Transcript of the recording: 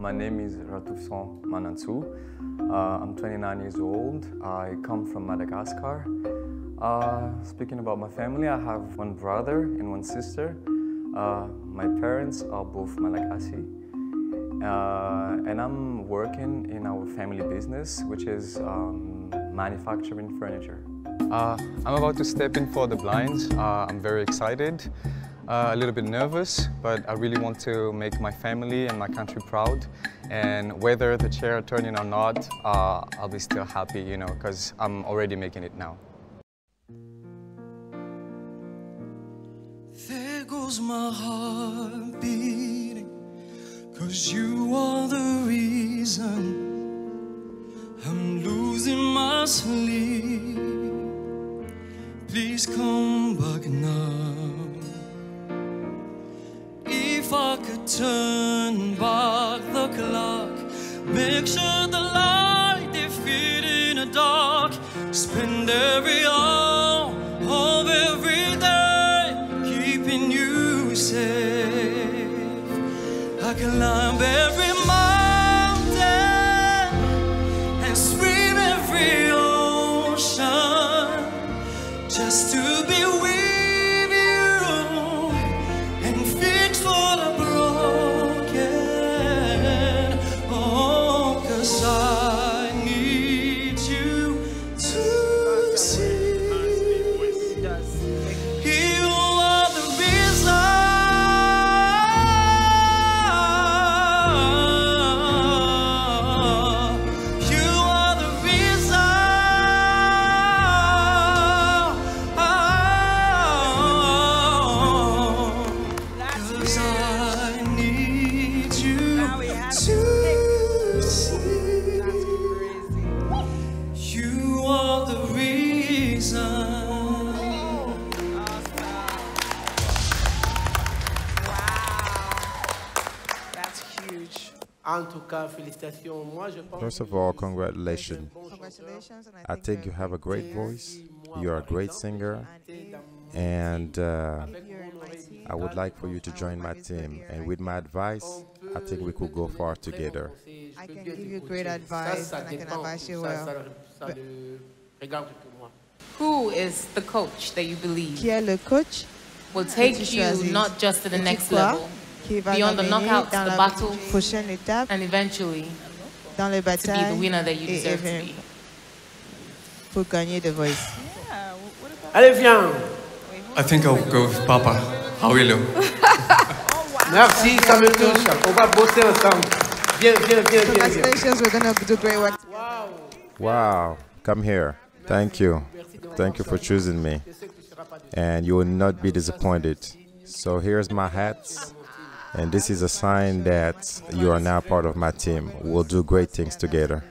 My name is Ratovoson. I'm 29 years old. I come from Madagascar. Speaking about my family, I have one brother and one sister. My parents are both malagasy. And I'm working in our family business, which is manufacturing furniture. I'm about to step in for the blinds. I'm very excited, a little bit nervous, but I really want to make my family and my country proud. And whether the chair turning or not, I'll be still happy, you know, because I'm already making it now. There goes my heart beating, 'cause you are the reason I'm losing my sleep. Please come back now. If I could turn back the clock, make sure the light they fit in the dark, spend every hour of every day keeping you safe. I can climb every mountain and swim every ocean just to be with you and fix for the broken. Oh, 'cause I need you to see. You are the reason. You are the reason. 'Cause I need you to see. You are the reason. That's huge. En tout cas, félicitations. Moi, je pense First of all, congratulations. Congratulations. And I think you have a great voice. You're a great singer. And I would like for you to join my team. And with my advice, I think we could go far together. I can give you great advice, and I can advise you well. Ça ne regarde que moi. Who is the coach that you believe Qui est le coach will que take tu you choisis? not just to the Et tu next crois level, qui va beyond the t'amener knockouts, dans the la battles, prochaine étape, and eventually dans les to be the batailles winner that you et deserve to even be. pour gagner The Voice. Allez, viens. I think I'll go with Papa. Awilo. Merci, ça me touche. On va bosser ensemble. Viens, viens, viens, viens. Congratulations, we're going to do great work. Wow, come here. Thank you. Thank you for choosing me. And you will not be disappointed. So here's my hats. And this is a sign that you are now part of my team. We'll do great things together.